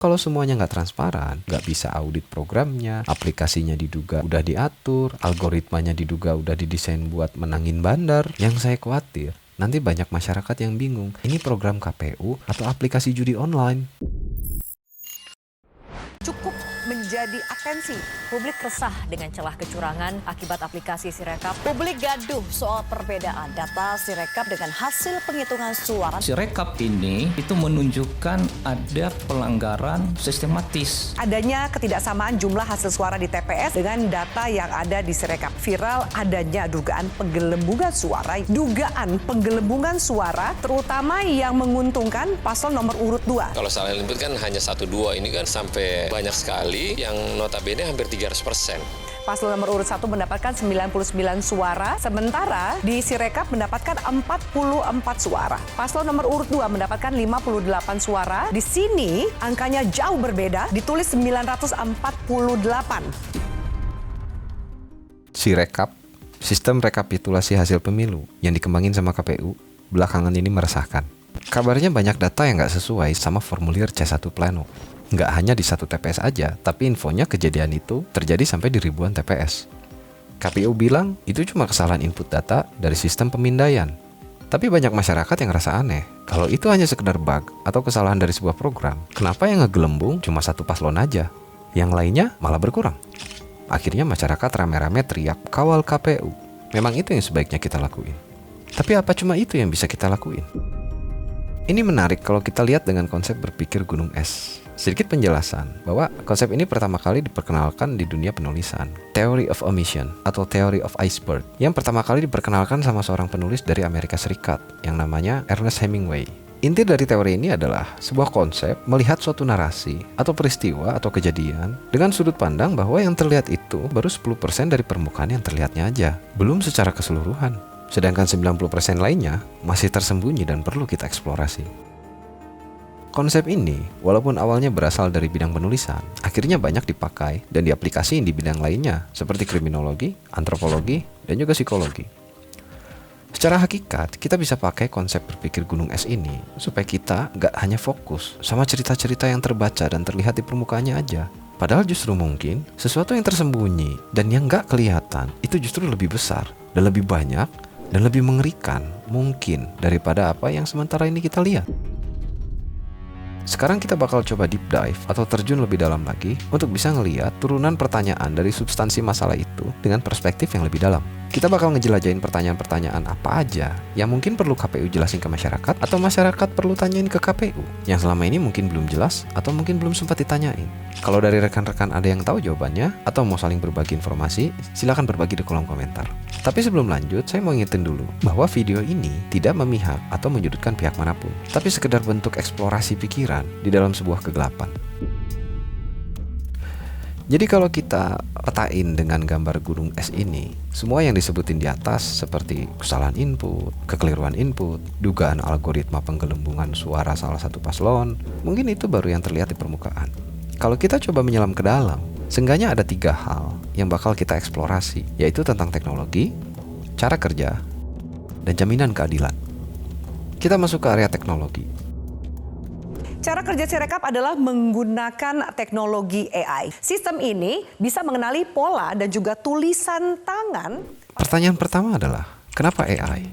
Kalau semuanya nggak transparan, nggak bisa audit programnya, aplikasinya diduga udah diatur, algoritmanya diduga udah didesain buat menangin bandar, yang saya khawatir, nanti banyak masyarakat yang bingung, ini program KPU atau aplikasi judi online. Cukup menjadi atensi. Publik resah dengan celah kecurangan akibat aplikasi Sirekap. Publik gaduh soal perbedaan data Sirekap dengan hasil penghitungan suara. Sirekap ini itu menunjukkan ada pelanggaran sistematis. Adanya ketidaksamaan jumlah hasil suara di TPS dengan data yang ada di Sirekap. Viral adanya dugaan penggelembungan suara. Dugaan penggelembungan suara terutama yang menguntungkan paslon nomor urut 2. Kalau salah input kan hanya 1-2, ini kan sampai banyak sekali yang notabene hampir 300%. Paslon nomor urut 1 mendapatkan 99 suara, sementara di Sirekap mendapatkan 44 suara. Paslon nomor urut 2 mendapatkan 58 suara. Di sini angkanya jauh berbeda, ditulis 948. Sirekap, sistem rekapitulasi hasil pemilu yang dikembangin sama KPU, belakangan ini meresahkan. Kabarnya banyak data yang nggak sesuai sama formulir C1 Pleno. Nggak hanya di satu TPS aja, tapi infonya kejadian itu terjadi sampai di ribuan TPS. KPU bilang itu cuma kesalahan input data dari sistem pemindaian. Tapi banyak masyarakat yang ngerasa aneh, kalau itu hanya sekedar bug atau kesalahan dari sebuah program, kenapa yang ngegelembung cuma satu paslon aja? Yang lainnya malah berkurang. Akhirnya masyarakat rame-rame teriak kawal KPU. Memang itu yang sebaiknya kita lakuin. Tapi apa cuma itu yang bisa kita lakuin? Ini menarik kalau kita lihat dengan konsep berpikir gunung es. Sedikit penjelasan bahwa konsep ini pertama kali diperkenalkan di dunia penulisan. Theory of Omission atau Theory of Iceberg yang pertama kali diperkenalkan sama seorang penulis dari Amerika Serikat yang namanya Ernest Hemingway. Inti dari teori ini adalah sebuah konsep melihat suatu narasi atau peristiwa atau kejadian dengan sudut pandang bahwa yang terlihat itu baru 10% dari permukaan yang terlihatnya aja, belum secara keseluruhan. Sedangkan 90% lainnya masih tersembunyi dan perlu kita eksplorasi. Konsep ini, walaupun awalnya berasal dari bidang penulisan, akhirnya banyak dipakai dan diaplikasiin di bidang lainnya, seperti kriminologi, antropologi, dan juga psikologi. Secara hakikat, kita bisa pakai konsep berpikir gunung es ini supaya kita nggak hanya fokus sama cerita-cerita yang terbaca dan terlihat di permukaannya aja. Padahal justru mungkin sesuatu yang tersembunyi dan yang nggak kelihatan itu justru lebih besar dan lebih banyak dan lebih mengerikan mungkin daripada apa yang sementara ini kita lihat. Sekarang kita bakal coba deep dive atau terjun lebih dalam lagi untuk bisa ngeliat turunan pertanyaan dari substansi masalah itu dengan perspektif yang lebih dalam. Kita bakal ngejelajahin pertanyaan-pertanyaan apa aja yang mungkin perlu KPU jelasin ke masyarakat atau masyarakat perlu tanyain ke KPU yang selama ini mungkin belum jelas atau mungkin belum sempat ditanyain. Kalau dari rekan-rekan ada yang tahu jawabannya atau mau saling berbagi informasi, silakan berbagi di kolom komentar. Tapi sebelum lanjut, saya mau ngingetin dulu bahwa video ini tidak memihak atau menyudutkan pihak manapun, tapi sekedar bentuk eksplorasi pikiran di dalam sebuah kegelapan. Jadi kalau kita petain dengan gambar gunung es ini, semua yang disebutin di atas seperti kesalahan input, kekeliruan input, dugaan algoritma penggelembungan suara salah satu paslon, mungkin itu baru yang terlihat di permukaan. Kalau kita coba menyelam ke dalam, seenggaknya ada 3 hal yang bakal kita eksplorasi, yaitu tentang teknologi, cara kerja, dan jaminan keadilan. Kita masuk ke area teknologi. Cara kerja Sirekap adalah menggunakan teknologi AI. Sistem ini bisa mengenali pola dan juga tulisan tangan. Pertanyaan pertama adalah, kenapa AI?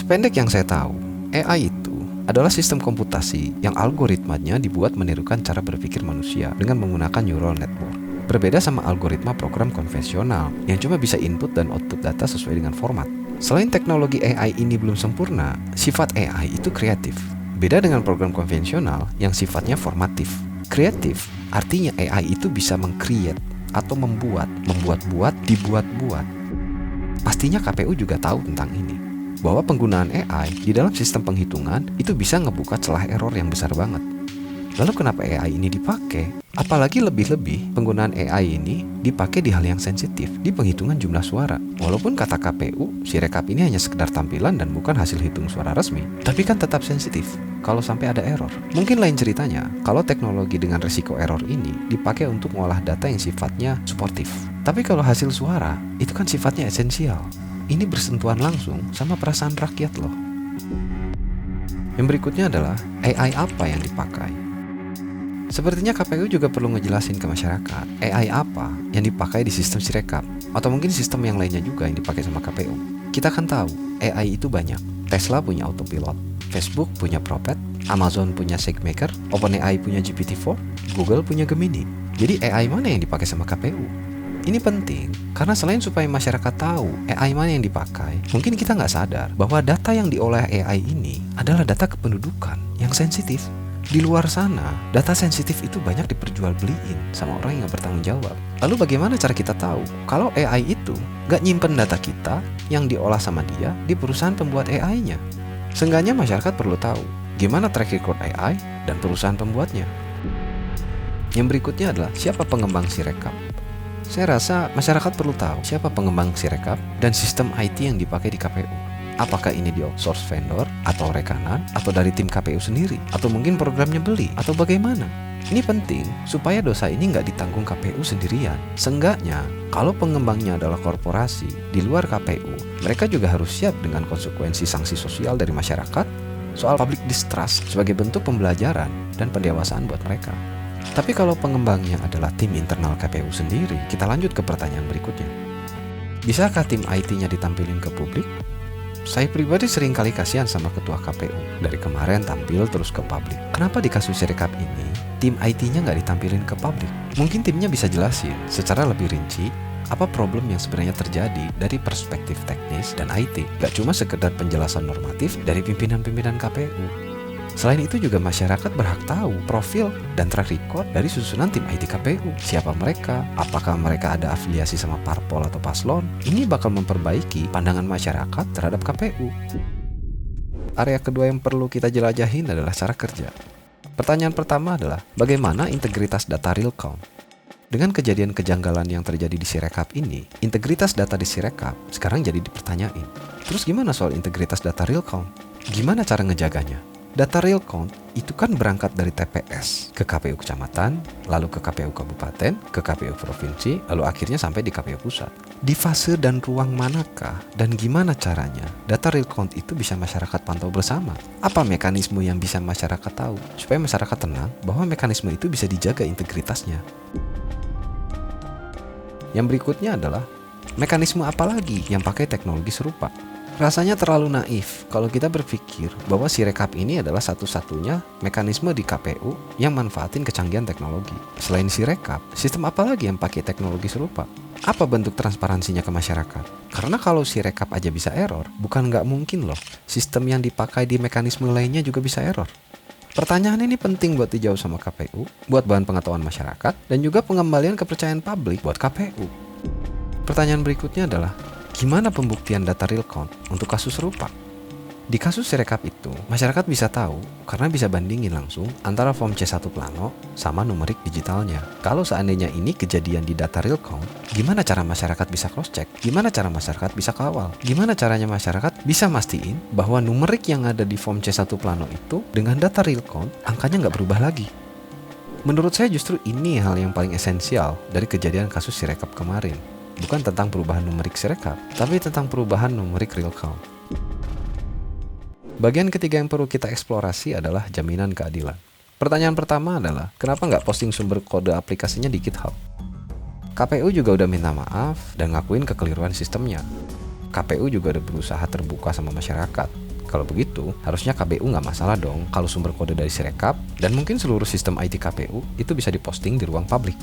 Sependek yang saya tahu, AI itu adalah sistem komputasi yang algoritmanya dibuat menirukan cara berpikir manusia dengan menggunakan neural network. Berbeda sama algoritma program konvensional yang cuma bisa input dan output data sesuai dengan format. Selain teknologi AI ini belum sempurna, sifat AI itu kreatif. Beda dengan program konvensional yang sifatnya formatif. Kreatif artinya AI itu bisa meng-create atau membuat-buat, dibuat-buat. Pastinya KPU juga tahu tentang ini, bahwa penggunaan AI di dalam sistem penghitungan itu bisa ngebuka celah error yang besar banget. Lalu kenapa AI ini dipakai? Apalagi lebih-lebih penggunaan AI ini dipakai di hal yang sensitif, di penghitungan jumlah suara. Walaupun kata KPU, Sirekap ini hanya sekedar tampilan dan bukan hasil hitung suara resmi, tapi kan tetap sensitif kalau sampai ada error. Mungkin lain ceritanya kalau teknologi dengan risiko error ini dipakai untuk mengolah data yang sifatnya suportif. Tapi kalau hasil suara, itu kan sifatnya esensial. Ini bersentuhan langsung sama perasaan rakyat loh. Yang berikutnya adalah AI apa yang dipakai. Sepertinya KPU juga perlu ngejelasin ke masyarakat AI apa yang dipakai di sistem Sirekap, atau mungkin sistem yang lainnya juga yang dipakai sama KPU. Kita kan tahu AI itu banyak. Tesla punya autopilot, Facebook punya Prophet, Amazon punya SageMaker, OpenAI punya GPT-4, Google punya Gemini. Jadi AI mana yang dipakai sama KPU? Ini penting, karena selain supaya masyarakat tahu AI mana yang dipakai, mungkin kita nggak sadar bahwa data yang diolah AI ini adalah data kependudukan yang sensitif. Di luar sana, data sensitif itu banyak diperjualbeliin sama orang yang nggak bertanggung jawab. Lalu bagaimana cara kita tahu kalau AI itu nggak nyimpen data kita yang diolah sama dia di perusahaan pembuat AI-nya? Seenggaknya masyarakat perlu tahu gimana track record AI dan perusahaan pembuatnya. Yang berikutnya adalah siapa pengembang Sirekap. Saya rasa masyarakat perlu tahu siapa pengembang Sirekap dan sistem IT yang dipakai di KPU. Apakah ini di outsource vendor, atau rekanan, atau dari tim KPU sendiri, atau mungkin programnya beli, atau bagaimana? Ini penting supaya dosa ini nggak ditanggung KPU sendirian. Seenggaknya, kalau pengembangnya adalah korporasi di luar KPU, mereka juga harus siap dengan konsekuensi sanksi sosial dari masyarakat soal public distrust sebagai bentuk pembelajaran dan pendewasaan buat mereka. Tapi kalau pengembangnya adalah tim internal KPU sendiri, kita lanjut ke pertanyaan berikutnya. Bisakah tim IT-nya ditampilin ke publik? Saya pribadi sering kali kasihan sama ketua KPU. Dari kemarin tampil terus ke publik. Kenapa di kasus Sirekap ini, tim IT-nya nggak ditampilin ke publik? Mungkin timnya bisa jelasin secara lebih rinci apa problem yang sebenarnya terjadi dari perspektif teknis dan IT. Gak cuma sekedar penjelasan normatif dari pimpinan-pimpinan KPU. Selain itu juga masyarakat berhak tahu profil dan track record dari susunan tim IT KPU. Siapa mereka? Apakah mereka ada afiliasi sama parpol atau paslon? Ini bakal memperbaiki pandangan masyarakat terhadap KPU. Area kedua yang perlu kita jelajahin adalah cara kerja. Pertanyaan pertama adalah bagaimana integritas data real count? Dengan kejadian kejanggalan yang terjadi di Sirekap ini, integritas data di Sirekap sekarang jadi dipertanyain. Terus gimana soal integritas data real count? Gimana cara ngejaganya? Data real count itu kan berangkat dari TPS ke KPU kecamatan, lalu ke KPU kabupaten, ke KPU provinsi, lalu akhirnya sampai di KPU pusat. Di fase dan ruang manakah dan gimana caranya data real count itu bisa masyarakat pantau bersama? Apa mekanisme yang bisa masyarakat tahu supaya masyarakat tenang bahwa mekanisme itu bisa dijaga integritasnya? Yang berikutnya adalah mekanisme apa lagi yang pakai teknologi serupa? Rasanya terlalu naif kalau kita berpikir bahwa Sirekap ini adalah satu-satunya mekanisme di KPU yang manfaatin kecanggihan teknologi. Selain Sirekap, sistem apa lagi yang pakai teknologi serupa? Apa bentuk transparansinya ke masyarakat? Karena kalau Sirekap aja bisa error, bukan nggak mungkin loh sistem yang dipakai di mekanisme lainnya juga bisa error. Pertanyaan ini penting buat dijawab sama KPU, buat bahan pengetahuan masyarakat, dan juga pengembalian kepercayaan publik buat KPU. Pertanyaan berikutnya adalah, gimana pembuktian data real count untuk kasus serupa? Di kasus Sirekap itu, masyarakat bisa tahu karena bisa bandingin langsung antara form C1 plano sama numerik digitalnya. Kalau seandainya ini kejadian di data real count, gimana cara masyarakat bisa cross-check? Gimana cara masyarakat bisa kawal? Gimana caranya masyarakat bisa mastiin bahwa numerik yang ada di form C1 plano itu dengan data real count, angkanya nggak berubah lagi? Menurut saya justru ini hal yang paling esensial dari kejadian kasus Sirekap kemarin. Bukan tentang perubahan numerik Sirekap, tapi tentang perubahan numerik real count. Bagian ketiga yang perlu kita eksplorasi adalah jaminan keadilan. Pertanyaan pertama adalah, kenapa nggak posting sumber kode aplikasinya di GitHub? KPU juga udah minta maaf dan ngakuin kekeliruan sistemnya. KPU juga udah berusaha terbuka sama masyarakat. Kalau begitu, harusnya KPU nggak masalah dong kalau sumber kode dari Sirekap dan mungkin seluruh sistem IT KPU itu bisa diposting di ruang publik.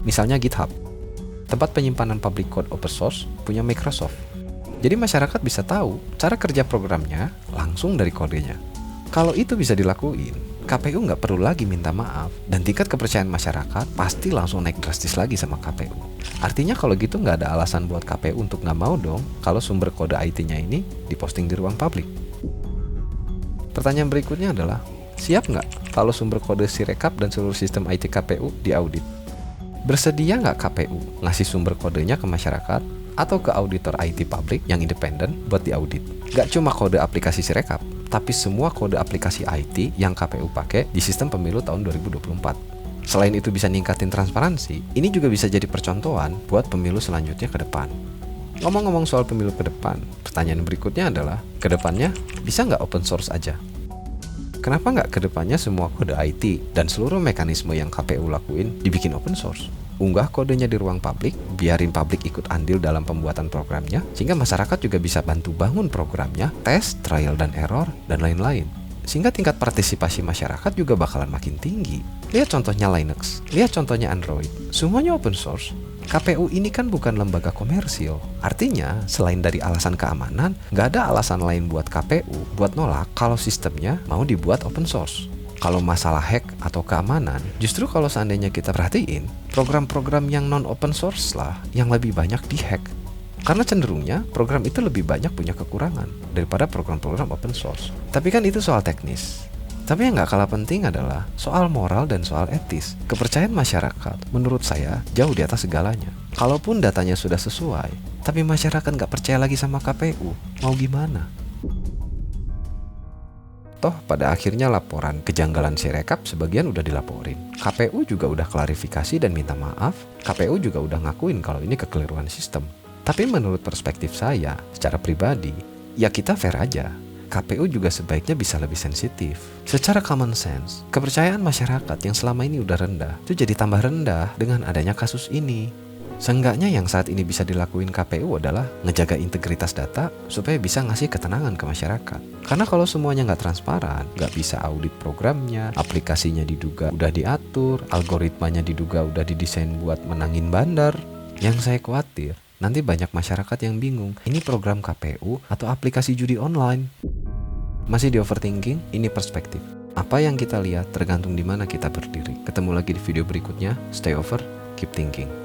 Misalnya GitHub, tempat penyimpanan public code open source punya Microsoft. Jadi masyarakat bisa tahu cara kerja programnya langsung dari kodenya. Kalau itu bisa dilakuin, KPU nggak perlu lagi minta maaf dan tingkat kepercayaan masyarakat pasti langsung naik drastis lagi sama KPU. Artinya kalau gitu nggak ada alasan buat KPU untuk nggak mau dong kalau sumber kode IT-nya ini diposting di ruang publik. Pertanyaan berikutnya adalah, siap nggak kalau sumber kode Sirekap dan seluruh sistem IT KPU diaudit? Bersedia nggak KPU ngasih sumber kodenya ke masyarakat atau ke auditor IT publik yang independen buat diaudit? Gak cuma kode aplikasi Sirekap, tapi semua kode aplikasi IT yang KPU pakai di sistem pemilu tahun 2024. Selain itu bisa ningkatin transparansi, ini juga bisa jadi percontohan buat pemilu selanjutnya ke depan. Ngomong-ngomong soal pemilu ke depan, pertanyaan berikutnya adalah, ke depannya bisa nggak open source aja? Kenapa nggak kedepannya semua kode IT dan seluruh mekanisme yang KPU lakuin dibikin open source? Unggah kodenya di ruang publik, biarin publik ikut andil dalam pembuatan programnya, sehingga masyarakat juga bisa bantu bangun programnya, tes, trial dan error, dan lain-lain. Sehingga tingkat partisipasi masyarakat juga bakalan makin tinggi. Lihat contohnya Linux, lihat contohnya Android, semuanya open source. KPU ini kan bukan lembaga komersil. Artinya, selain dari alasan keamanan, nggak ada alasan lain buat KPU buat nolak kalau sistemnya mau dibuat open source. Kalau masalah hack atau keamanan, justru kalau seandainya kita perhatiin, program-program yang non-open source lah yang lebih banyak dihack. Karena cenderungnya program itu lebih banyak punya kekurangan daripada program-program open source. Tapi kan itu soal teknis. Tapi yang nggak kalah penting adalah soal moral dan soal etis. Kepercayaan masyarakat, menurut saya, jauh di atas segalanya. Kalaupun datanya sudah sesuai, tapi masyarakat nggak percaya lagi sama KPU, mau gimana? Toh pada akhirnya laporan kejanggalan Sirekap sebagian udah dilaporin. KPU juga udah klarifikasi dan minta maaf. KPU juga udah ngakuin kalau ini kekeliruan sistem. Tapi menurut perspektif saya, secara pribadi, ya kita fair aja. KPU juga sebaiknya bisa lebih sensitif. Secara common sense, kepercayaan masyarakat yang selama ini udah rendah, itu jadi tambah rendah dengan adanya kasus ini. Seenggaknya yang saat ini bisa dilakuin KPU adalah ngejaga integritas data supaya bisa ngasih ketenangan ke masyarakat. Karena kalau semuanya nggak transparan, nggak bisa audit programnya, aplikasinya diduga udah diatur, algoritmanya diduga udah didesain buat menangin bandar. Yang saya khawatir, nanti banyak masyarakat yang bingung, ini program KPU atau aplikasi judi online. Masih di overthinking? Ini perspektif. Apa yang kita lihat tergantung di mana kita berdiri. Ketemu lagi di video berikutnya. Stay over, keep thinking.